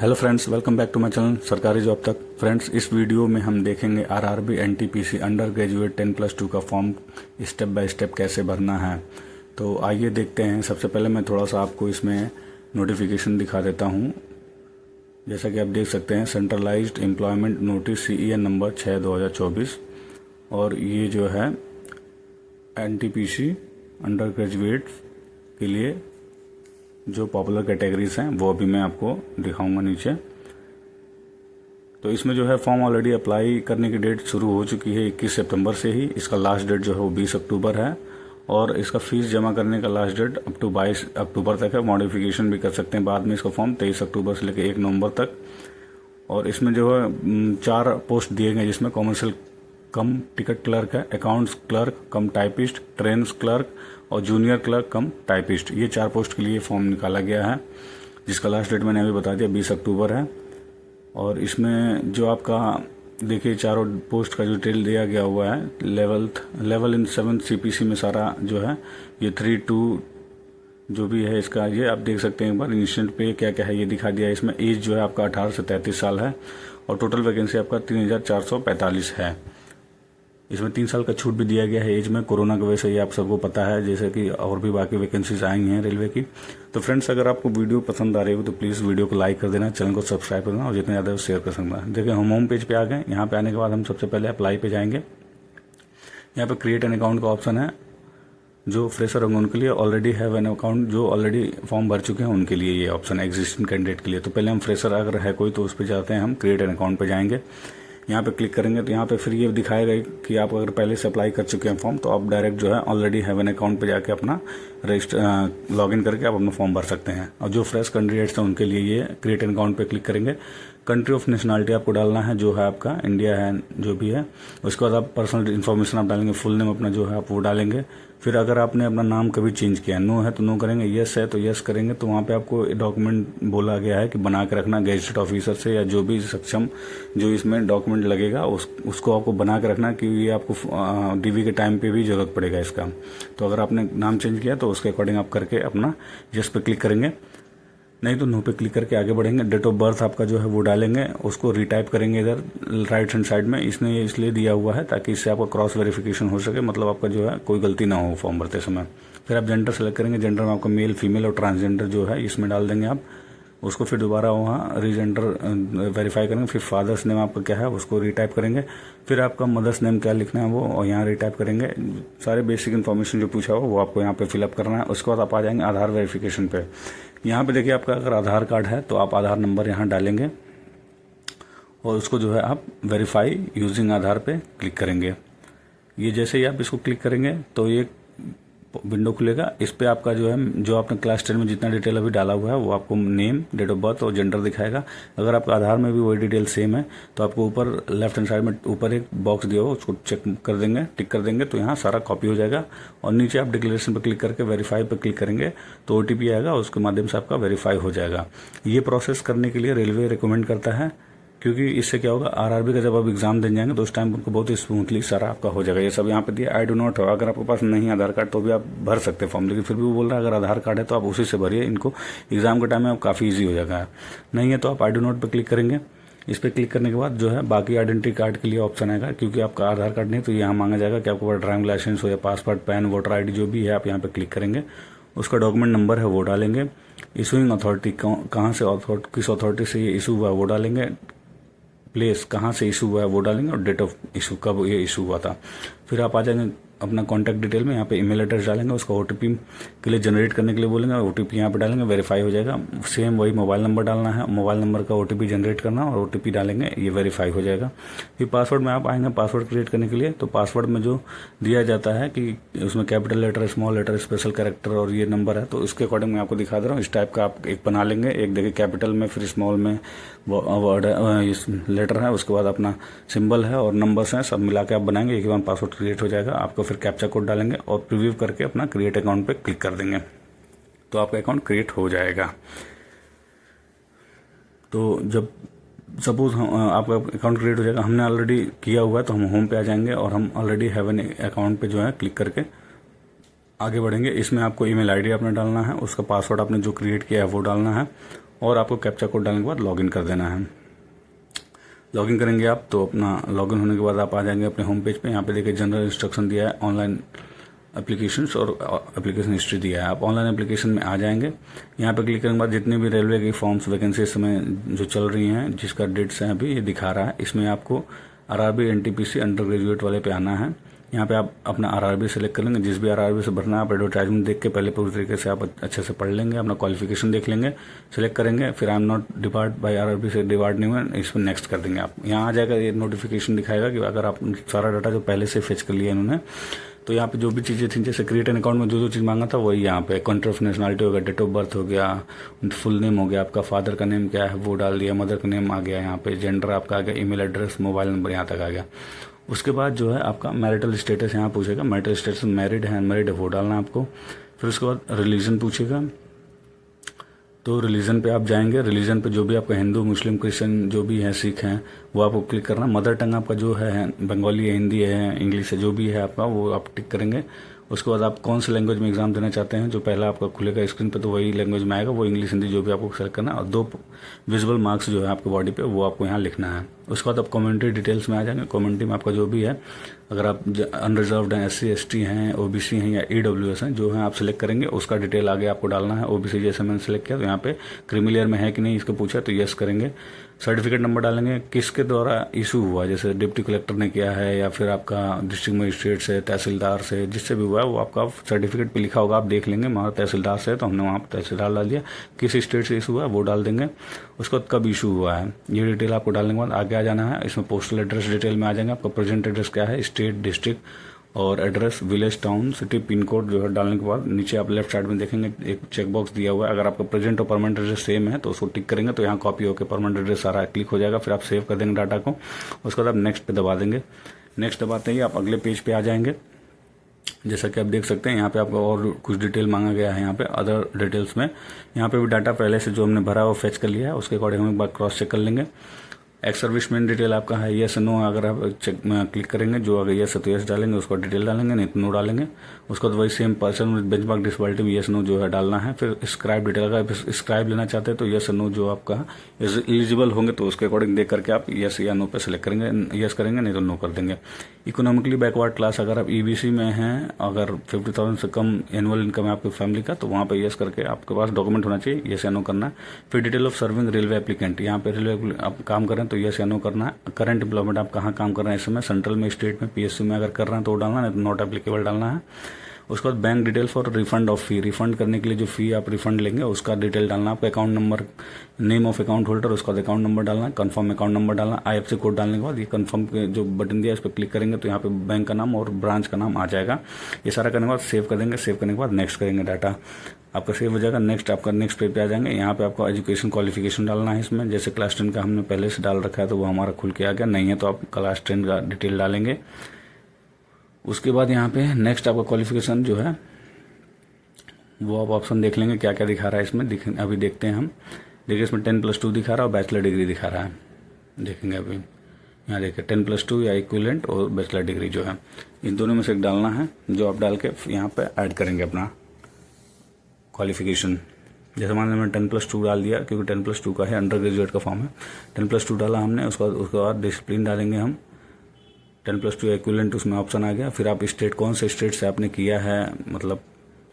Hello friends, welcome back to my channel Sarkari job Tak. Friends, इस video में हम देखेंगे आरआरबी एनटीपीसी अंडर ग्रेजुएट 10+2 का फॉर्म स्टेप बाय स्टेप कैसे भरना है। तो आइए देखते हैं। सबसे पहले मैं थोड़ा सा आपको इसमें नोटिफिकेशन दिखा देता हूं। जैसा कि आप देख सकते हैं, centralised employment notice CEN number 6/2024, और ये जो है एनटीपीसी अंडर ग्रेजुएट के लिए जो पॉपुलर कैटेगरीज हैं वो अभी मैं आपको दिखाऊंगा नीचे। तो इसमें जो है फॉर्म ऑलरेडी अप्लाई करने की डेट शुरू हो चुकी है 21 सितंबर से ही। इसका लास्ट डेट जो है वो 20 अक्टूबर है, और इसका फीस जमा करने का लास्ट डेट अप टू 22 अक्टूबर तक है। मॉडिफिकेशन भी कर सकते हैं बाद में इसका फॉर्म 23 अक्टूबर से लेकर 1 नवंबर तक। और इसमें जो है 4 पोस्ट दिए गए, जिसमें कॉमर्शियल कम टिकट क्लर्क है, अकाउंट्स क्लर्क कम टाइपिस्ट, ट्रेन्स क्लर्क और जूनियर क्लर्क कम टाइपिस्ट। ये 4 पोस्ट के लिए फॉर्म निकाला गया है, जिसका लास्ट डेट मैंने अभी बता दिया 20 अक्टूबर है। और इसमें जो आपका देखिए चारों पोस्ट का जो डिटेल दिया गया हुआ है, लेवल इन 7 CPC में सारा जो है ये 3-2 जो भी है इसका, ये आप देख सकते हैं एक बार। इंस्टेंट पे क्या क्या है ये दिखा दिया है। इसमें एज जो है आपका 18 से 33 साल है, और टोटल वैकेंसी आपका 3445 है। इसमें 3 साल का छूट भी दिया गया है एज में, कोरोना की वजह से, ये आप सबको पता है, जैसे कि और भी बाकी वैकेंसीज आई हैं रेलवे की। तो फ्रेंड्स, अगर आपको वीडियो पसंद आ रही हो तो प्लीज़ वीडियो को लाइक कर देना, चैनल को सब्सक्राइब करना, और जितने ज़्यादा शेयर कर सकना। देखिए हम होम पेज पे आ गए। यहाँ पे आने के बाद हम सबसे पहले अप्लाई पे जाएंगे। यहाँ पे क्रिएट एन अकाउंट का ऑप्शन है। जो फ्रेशर होंगे उनके लिए, ऑलरेडी हैव एन अकाउंट जो ऑलरेडी फॉर्म भर चुके हैं उनके लिए ये ऑप्शन है, एग्जिस्टिंग कैंडिडेट के लिए। तो पहले हम फ्रेशर अगर है कोई तो उस पर जाते हैं, हम क्रिएट एन अकाउंट पे जाएंगे। यहाँ पे क्लिक करेंगे तो यहाँ पे फिर ये दिखाएगा कि आप अगर पहले से अप्लाई कर चुके हैं फॉर्म, तो आप डायरेक्ट जो है ऑलरेडी हैव एन अकाउंट पे जाके अपना रजिस्टर लॉगिन करके आप अपना फॉर्म भर सकते हैं। और जो फ्रेश कैंडिडेट्स हैं उनके लिए ये क्रिएट एन अकाउंट पे क्लिक करेंगे। कंट्री ऑफ नेशनलिटी आपको डालना है, जो है आपका इंडिया है जो भी है। उसके बाद आप पर्सनल इन्फॉर्मेशन आप डालेंगे, फुल नेम अपना जो है आप वो डालेंगे। फिर अगर आपने अपना नाम कभी चेंज किया, नो है तो नो करेंगे, यस है तो यस करेंगे। तो वहाँ पे आपको डॉक्यूमेंट बोला गया है कि बना के रखना गैजेटेड ऑफिसर से, या जो भी सक्षम जो इसमें डॉक्यूमेंट लगेगा उसको आपको बना के रखना, क्योंकि ये आपको DV के टाइम पे भी जरूरत पड़ेगा इसका। तो अगर आपने नाम चेंज किया तो उसके अकॉर्डिंग आप करके अपना यस पे क्लिक करेंगे, नहीं तो नो पे क्लिक करके आगे बढ़ेंगे। डेट ऑफ बर्थ आपका जो है वो डालेंगे, उसको रिटाइप करेंगे इधर राइट हैंड साइड में। इसने ये इसलिए दिया हुआ है ताकि इससे आपका क्रॉस वेरिफिकेशन हो सके, मतलब आपका जो है कोई गलती ना हो फॉर्म भरते समय। फिर आप जेंडर सेलेक्ट करेंगे। जेंडर में आपका मेल, फीमेल और ट्रांसजेंडर जो है इसमें डाल देंगे आप। उसको फिर दोबारा वहाँ रीजेंडर वेरीफाई करेंगे। फिर फादर्स नेम आपका क्या है उसको रिटाइप करेंगे। फिर आपका मदर्स नेम क्या लिखना है वो और यहाँ रिटाइप करेंगे। सारे बेसिक इन्फॉर्मेशन जो पूछा हो वो आपको यहाँ पे फिलअप करना है। उसके बाद आप आ जाएंगे आधार वेरिफिकेशन पे। यहाँ पे देखिए आपका अगर आधार कार्ड है तो आप आधार नंबर यहाँ डालेंगे, और उसको जो है आप वेरीफाई यूजिंग आधार पे क्लिक करेंगे। ये जैसे ही आप इसको क्लिक करेंगे तो ये विंडो खुलेगा। इस पे आपका जो है, जो आपने क्लास 10 में जितना डिटेल अभी डाला हुआ है वो आपको नेम, डेट ऑफ बर्थ और जेंडर दिखाएगा। अगर आपका आधार में भी वही डिटेल सेम है तो आपको ऊपर लेफ्ट हैंड साइड में ऊपर एक बॉक्स दिया हो, उसको चेक कर देंगे, टिक कर देंगे, तो यहाँ सारा कॉपी हो जाएगा। और नीचे आप डिक्लेरेशन पर क्लिक करके वेरीफाई पर क्लिक करेंगे तो OTP आएगा, उसके माध्यम से आपका वेरीफाई हो जाएगा। ये प्रोसेस करने के लिए रेलवे रिकमेंड करता है, क्योंकि इससे क्या होगा, आरआरबी का जब आप एग्जाम देने जाएंगे तो उस टाइम उनको बहुत ही स्मूथली सारा आपका हो जाएगा। ये सब यहाँ पे दिया। आई डू नॉट हो, अगर आपके पास नहीं है आधार कार्ड तो भी आप भर सकते हैं फॉर्म, लेकिन फिर भी वो बोल रहा है अगर आधार कार्ड है तो आप उसी से भरिए, इनको एग्जाम के टाइम में काफ़ी ईजी हो जाएगा। नहीं है तो आप आई डू नॉट पर क्लिक करेंगे। इस पर क्लिक करने के बाद जो है बाकी आइडेंटिटी कार्ड के लिए ऑप्शन आएगा, क्योंकि आपका आधार कार्ड नहीं तो यहाँ मांगा जाएगा कि आपके पास ड्राइविंग लाइसेंस हो या पासपोर्ट, पैन, वोटर ID जो भी है आप यहाँ पे क्लिक करेंगे। उसका डॉक्यूमेंट नंबर है वो डालेंगे। इशूइंग अथॉरिटी कहाँ से, किस अथॉरिटी से ये इशू हुआ है वो डालेंगे। प्लेस कहाँ से इशू हुआ है वो डालेंगे, और डेट ऑफ इशू कब ये इशू हुआ था। फिर आप आ जाएंगे अपना कॉन्टैक्ट डिटेल में, यहाँ पे ईमेल एड्रेस डालेंगे, उसका OTP के लिए जनरेट करने के लिए बोलेंगे, OTP यहाँ पे डालेंगे, वेरीफाई हो जाएगा। सेम वही मोबाइल नंबर डालना है, मोबाइल नंबर का OTP जनरेट करना और OTP डालेंगे, ये वेरीफाई हो जाएगा। फिर पासवर्ड में आप आएंगे पासवर्ड क्रिएट करने के लिए। तो पासवर्ड में जो दिया जाता है कि उसमें capital letter, small letter, special character और ये नंबर है, तो इसके अकॉर्डिंग मैं आपको दिखा दे रहा हूँ। इस टाइप का आप एक बना लेंगे, एक देखिए कैपिटल में, फिर स्मॉल में वर्ड लेटर है, उसके बाद अपना सिंबल है और नंबर्स हैं, सब मिला के आप बनाएंगे। एक बार पासवर्ड क्रिएट हो जाएगा, आपको फिर कैप्चा कोड डालेंगे और प्रीव्यू करके अपना क्रिएट अकाउंट पे क्लिक कर देंगे तो आपका अकाउंट क्रिएट हो जाएगा। तो जब सपोज आपका अकाउंट क्रिएट हो जाएगा, हमने ऑलरेडी किया हुआ है, तो हम होम पे आ जाएंगे और हम ऑलरेडी हैव एन अकाउंट पे जो है क्लिक करके आगे बढ़ेंगे। इसमें आपको ईमेल ID आपने डालना है, उसका पासवर्ड आपने जो क्रिएट किया है वो डालना है, और आपको कैप्चा कोड डालने के बाद लॉगिन कर देना है। लॉगिन करेंगे आप तो अपना लॉगिन होने के बाद आप आ जाएंगे अपने होम पेज पे। यहाँ पे देखिए जनरल इंस्ट्रक्शन दिया है, ऑनलाइन एप्लीकेशंस और एप्लीकेशन हिस्ट्री दिया है। आप ऑनलाइन एप्लीकेशन में आ जाएंगे। यहाँ पे क्लिक करने के बाद जितने भी रेलवे की फॉर्म्स वैकेंसी इस समय जो चल रही हैं, जिसका डेट्स है अभी ये दिखा रहा है, इसमें आपको आरआरबी एनटीपीसी अंडर ग्रेजुएट वाले पे आना है। यहाँ पे आप अपना आरआरबी सेलेक्ट कर लेंगे। जिस भी आरआरबी से भरना है आप एडवर्टाइजमेंट देख के पहले पूरी तरीके से आप अच्छे से पढ़ लेंगे, अपना क्वालिफिकेशन देख लेंगे, सेलेक्ट करेंगे। फिर I am not depart by RRB से डिपार्ट नहीं हुआ, इसमें नेक्स्ट कर देंगे आप। यहाँ आ जाएगा, ये नोटिफिकेशन दिखाएगा कि अगर आप सारा डाटा जो पहले से फेच कर लिया इन्होंने, तो यहाँ पे जो भी चीज़ें थी, जैसे क्रिएट एन अकाउंट में जो चीज़ मांगा था वही यहाँ पे कंट्री ऑफ नेशनलिटी हो गया, डेट ऑफ बर्थ हो गया, फुल नेम हो गया, आपका फादर का नेम क्या है वो डाल दिया, मदर का नेम आ गया, यहाँ पे जेंडर आपका आ गया, ईमेल एड्रेस, मोबाइल नंबर यहाँ तक आ गया। उसके बाद जो है आपका मैरिटल स्टेटस यहाँ पूछेगा, मैरिटल स्टेटस मैरिड है अनमैरिड है वो डालना है आपको। फिर उसके बाद रिलीजन पूछेगा, तो रिलीजन पे आप जाएंगे। रिलीजन पे जो भी आपका हिंदू, मुस्लिम, क्रिश्चियन जो भी है, सिख हैं, वो आपको क्लिक करना। मदर टंग आपका जो है बंगाली है, हिंदी है, इंग्लिश है, जो भी है आपका वो आप टिक करेंगे। उसके बाद आप कौन से लैंग्वेज में एग्जाम देना चाहते हैं, जो पहला आपका खुलेगा स्क्रीन पे तो वही लैंग्वेज में आएगा, वो इंग्लिश हिंदी जो भी आपको सेलेक्ट करना है। और 2 विजुअल मार्क्स जो है आपके बॉडी पे वो आपको यहाँ लिखना है। उसके बाद आप कम्युनिटी डिटेल्स में आ जाएंगे। कम्युनिटी में आपका जो भी है, अगर आप अनरिजर्व्ड हैं, SC ST हैं, OBC हैं या EWS हैं, जो है आप सिलेक्ट करेंगे, उसका डिटेल आगे आपको डालना है। OBC जैसे मैंने सेलेक्ट किया तो यहाँ पे क्रीमिलियर में है कि नहीं इसको पूछा तो यस करेंगे। सर्टिफिकेट नंबर डालेंगे, किसके द्वारा इशू हुआ, जैसे डिप्टी कलेक्टर ने किया है या फिर आपका डिस्ट्रिक्ट मजिस्ट्रेट से, तहसीलदार से, जिससे भी हुआ है वो आपका सर्टिफिकेट पे लिखा होगा, आप देख लेंगे। हमारा तहसीलदार से है तो हमने वहाँ पर तहसीलदार डाल दिया। किस स्टेट से इशू हुआ है वो डाल देंगे। उसके बाद कब इशू हुआ है ये डिटेल आपको डालने के बाद आगे आ जाना है। इसमें पोस्टल एड्रेस डिटेल में आ जाएंगे, आपका प्रेजेंट एड्रेस क्या है, स्टेट, डिस्ट्रिक्ट और address, village, town, city, pin code जो है डालने के बाद नीचे आप लेफ्ट साइड में देखेंगे एक चेक बॉक्स दिया हुआ है। अगर आपका प्रेजेंट और परमानेंट एड्रेस सेम है तो उसको टिक करेंगे तो यहाँ कॉपी होकर परमानेंट एड्रेस सारा क्लिक हो जाएगा। फिर आप सेव कर देंगे डाटा को। उसके बाद आप नेक्स्ट पे दबा देंगे। नेक्स्ट दबाते ही आप अगले पेज पे आ जाएंगे। जैसा कि आप देख सकते हैं यहाँ पे आपको और कुछ डिटेल मांगा गया है। यहाँ पे अदर डिटेल्स में यहाँ पे भी डाटा पहले से जो हमने भरा है वो फेच कर लिया है, उसके अकॉर्डिंग हम एक बार क्रॉस चेक कर लेंगे। एक्स सर्विसमैन डिटेल आपका है यस नो, अगर आप चेक में क्लिक करेंगे, जो अगर यस है तो यस डालेंगे, उसको डिटेल डालेंगे, नहीं तो नो डालेंगे। उसके बाद वही same person with benchmark disability में यस नो जो है डालना है। फिर स्क्राइब डिटेल, अगर स्क्राइब लेना चाहते हैं तो यस नो जो आपका एलिजिबल होंगे तो उसके अकॉर्डिंग देख करके आप यस या नो पे सेलेक्ट करेंगे, यस करेंगे, नहीं तो नो कर देंगे। इकोनॉमिकली बैकवर्ड क्लास, अगर आप EBC में हैं, अगर 50,000 से कम एनुअल इनकम है आपकी फैमिली का, तो वहाँ पे यस करके आपके पास डॉक्यूमेंट होना चाहिए, यस या नो करना है। फिर detail of serving railway applicant, यहाँ पे रेलवे आप काम करें तो यस या नो करना है। करंट एम्प्लॉयमेंट आप कहाँ काम कर रहे हैं इस समय, सेंट्रल में, स्टेट में, PSU में अगर कर रहे हैं तो डालना, नहीं तो नॉट एप्लीकेबल डालना है। उसके बाद bank detail for refund of fee, refund करने के लिए जो फी आप रिफंड लेंगे उसका डिटेल डालना। आपका account number, name of account holder, उसका अकाउंट नंबर डालना है, कंफर्म अकाउंट नंबर डालना। IFSC कोड डालने के बाद ये कंफर्म के जो बटन दिया है इस पर क्लिक करेंगे तो यहाँ पे बैंक का नाम और ब्रांच का नाम आ जाएगा। ये सारा करने के बाद सेव कर देंगे। सेव करने के बाद नेक्स्ट करेंगे, डाटा आपका सेव हो जाएगा। नेक्स्ट आपका नेक्स्ट पेज पे आ जाएंगे। यहाँ पे आपको एजुकेशन क्वालिफिकेशन डालना है इसमें, जैसे क्लास 10 का हमने पहले से डाल रखा है तो वो हमारा खुल के आ गया, नहीं है तो आप क्लास 10 का डिटेल डालेंगे। उसके बाद यहाँ पे नेक्स्ट आपका क्वालिफिकेशन जो है वो आप ऑप्शन देख लेंगे क्या क्या दिखा रहा है इसमें। अभी देखते हैं हम। देखिए इसमें 10+2 दिखा रहा है और बैचलर डिग्री दिखा रहा है। देखेंगे अभी यहाँ देखिए 10+2 या इक्विवेलेंट और बैचलर डिग्री जो है, इन दोनों में से एक डालना है, जो आप डाल के यहाँ पे ऐड करेंगे अपना क्वालिफिकेशन। जैसे मान लीजिए मैंने 10+2 डाल दिया, क्योंकि 10+2 का है, अंडर ग्रेजुएट का फॉर्म है। 10+2 डाला हमने, उसके बाद डिसिप्लिन डालेंगे हम। 10+2 या इक्विवेलेंट उसमें ऑप्शन आ गया। फिर आप स्टेट, कौन से स्टेट से आपने किया है, मतलब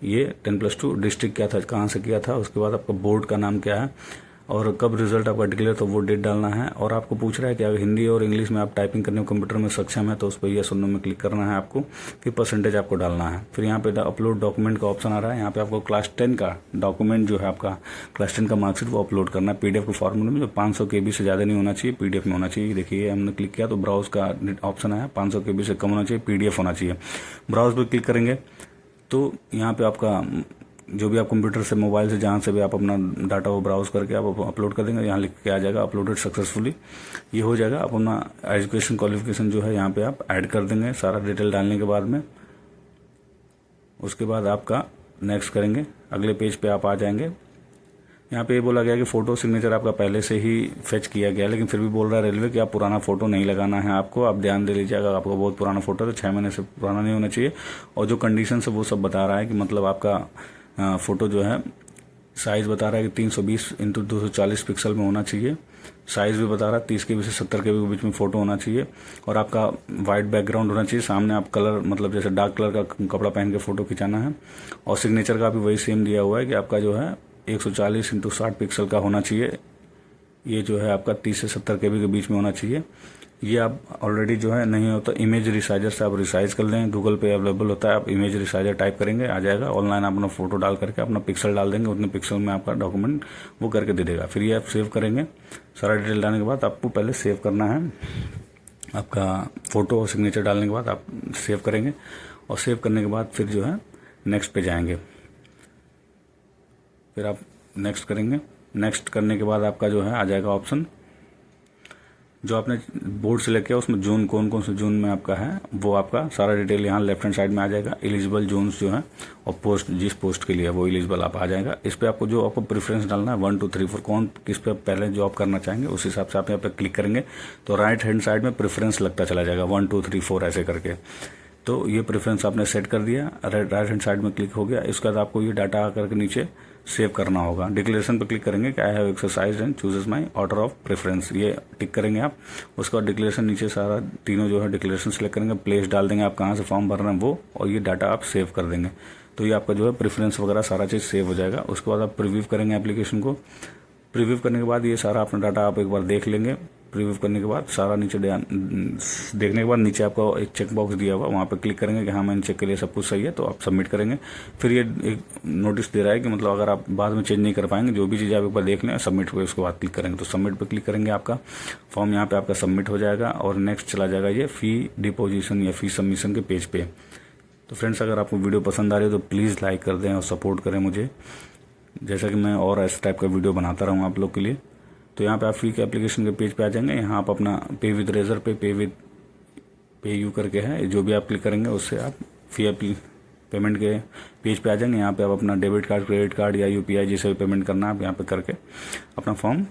ये 10+2 डिस्ट्रिक्ट क्या था, कहाँ से किया था। उसके बाद आपका बोर्ड का नाम क्या है और कब रिजल्ट आपका डिक्लेयर, तो वो डेट डालना है। और आपको पूछ रहा है कि अगर हिंदी और इंग्लिश में आप टाइपिंग करने में कंप्यूटर में सक्षम है तो उस पर यस और नो में क्लिक करना है आपको, कि परसेंटेज आपको डालना है। फिर यहाँ पे अपलोड डॉक्यूमेंट का ऑप्शन आ रहा है। यहाँ पे आपको क्लास 10 का डॉक्यूमेंट जो है आपका क्लास 10 का मार्कशीट वो अपलोड करना है PDF के फॉर्मेट में, जो 500 KB से ज़्यादा नहीं होना चाहिए, PDF में होना चाहिए। देखिए हमने क्लिक किया तो ब्राउज का ऑप्शन आया, 500 KB से कम होना चाहिए, PDF होना चाहिए। ब्राउज पर क्लिक करेंगे तो यहाँ पे आपका जो भी आप कंप्यूटर से, मोबाइल से, जहाँ से भी आप अपना डाटा वो ब्राउज करके आप अपलोड कर देंगे, यहाँ लिख के आ जाएगा अपलोडेड सक्सेसफुली, ये हो जाएगा। आप अपना एजुकेशन क्वालिफिकेशन जो है यहाँ पे आप ऐड कर देंगे सारा डिटेल डालने के बाद में। उसके बाद आपका नेक्स्ट करेंगे, अगले पेज पे आप आ जाएंगे। यहाँ पे ये बोला गया कि फ़ोटो सिग्नेचर आपका पहले से ही फेच किया गया, लेकिन फिर भी बोल रहा है रेलवे कि आप पुराना फ़ोटो नहीं लगाना है आपको, आप ध्यान दे लीजिए। अगर आपका बहुत पुराना फ़ोटो है तो 6 महीने से पुराना नहीं होना चाहिए। और जो कंडीशन है वो सब बता रहा है कि मतलब आपका फ़ोटो जो है साइज़ बता रहा है कि 320x240 पिक्सल में होना चाहिए। साइज़ भी बता रहा है 30 KB से 70 KB के बीच में फ़ोटो होना चाहिए और आपका वाइट बैकग्राउंड होना चाहिए। सामने आप कलर मतलब जैसे डार्क कलर का कपड़ा पहन के फ़ोटो खिंचाना है। और सिग्नेचर का भी वही सेम दिया हुआ है कि आपका जो है 140x60 पिक्सल का होना चाहिए। ये जो है आपका 30 से 70 KB के बीच में होना चाहिए। ये आप ऑलरेडी जो है नहीं हो तो इमेज रिसाइजर से आप रिसाइज कर लें। गूगल पे अवेलेबल होता है, आप इमेज रिसाइजर टाइप करेंगे आ जाएगा। ऑनलाइन आप अपना फोटो डाल करके अपना पिक्सल डाल देंगे, उतने पिक्सल में आपका डॉक्यूमेंट वो करके दे देगा। फिर ये आप सेव करेंगे। सारा डिटेल डालने के बाद आपको पहले सेव करना है। आपका फ़ोटो और सिग्नेचर डालने के बाद आप सेव करेंगे और सेव करने के बाद फिर जो है नेक्स्ट पे जाएंगे। फिर आप नेक्स्ट करेंगे। नेक्स्ट करने के बाद आपका जो है आ जाएगा ऑप्शन जो आपने बोर्ड सेलेक्ट किया उसमें जोन कौन कौन से जोन में आपका है वो आपका सारा डिटेल यहाँ लेफ्ट हैंड साइड में आ जाएगा। एलिजिबल जोन्स जो है और पोस्ट जिस पोस्ट के लिए वो एलिजिबल आप आ जाएगा। इस पे आपको जो आपको प्रेफरेंस डालना है 1 2 3 4 कौन किस पे पहले जॉब करना चाहेंगे उस हिसाब से आप यहाँ पे क्लिक करेंगे तो राइट हैंड साइड में प्रेफरेंस लगता चला जाएगा 1 2 3 4 ऐसे करके। तो ये प्रेफरेंस आपने सेट कर दिया, राइट हैंड साइड में क्लिक हो गया। इसके बाद आपको ये डाटा आकर के नीचे सेव करना होगा। डिक्लेरेशन पर क्लिक करेंगे कि I have exercise and chooses my order of preference, ये टिक करेंगे आप। उसके बाद डिक्लेरेशन नीचे सारा तीनों जो है डिक्लेरेशन सेलेक्ट करेंगे, प्लेस डाल देंगे आप कहाँ से फॉर्म भर रहे हैं वो, और ये डाटा आप सेव कर देंगे। तो ये आपका जो है प्रेफरेंस वगैरह सारा चीज़ सेव हो जाएगा। उसके बाद आप प्रीव्यू करेंगे एप्लीकेशन को। प्रीव्यू करने के बाद ये सारा अपना डाटा आप एक बार देख लेंगे। प्रीव्यू करने के बाद सारा नीचे देखने के बाद नीचे आपको एक चेक बॉक्स दिया हुआ, वहाँ पे क्लिक करेंगे कि हाँ मैंने चेक के लिए सब कुछ सही है, तो आप सबमिट करेंगे। फिर ये एक नोटिस दे रहा है कि मतलब अगर आप बाद में चेंज नहीं कर पाएंगे, जो भी चीज़ आप एक बार देख लें सबमिट पे उसके बाद क्लिक करेंगे। तो सबमिट पे क्लिक करेंगे, आपका फॉर्म यहाँ पे आपका सबमिट हो जाएगा और नेक्स्ट चला जाएगा ये फी डिपोजिशन या फी सबमिशन के पेज पे। तो फ्रेंड्स अगर आपको वीडियो पसंद आ रही है तो प्लीज़ लाइक कर दें और सपोर्ट करें मुझे, जैसा कि मैं और इस टाइप का वीडियो बनाता रहूँ आप लोग के लिए। तो यहाँ पे आप फी के एप्लीकेशन के पेज पे आ जाएंगे। यहाँ आप अपना पे विद रेजर पे पे यू करके है, जो भी आप क्लिक करेंगे उससे आप फी पेमेंट के पेज पे आ जाएंगे। यहाँ पे आप अपना डेबिट कार्ड, क्रेडिट कार्ड या UPI जिसे भी पेमेंट करना है आप यहाँ पे करके अपना फॉर्म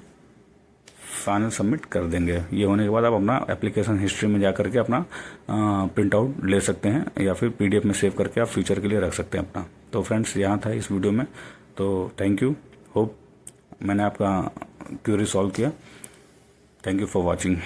फाइनल सबमिट कर देंगे। ये होने के बाद आप अपना एप्लीकेशन हिस्ट्री में जा करके अपना प्रिंट आउट ले सकते हैं या फिर PDF में सेव करके आप फ्यूचर के लिए रख सकते हैं अपना। तो फ्रेंड्स यहाँ था इस वीडियो में। तो थैंक यू, होप मैंने आपका क्वेरी सॉल्व किया। Thank you for watching.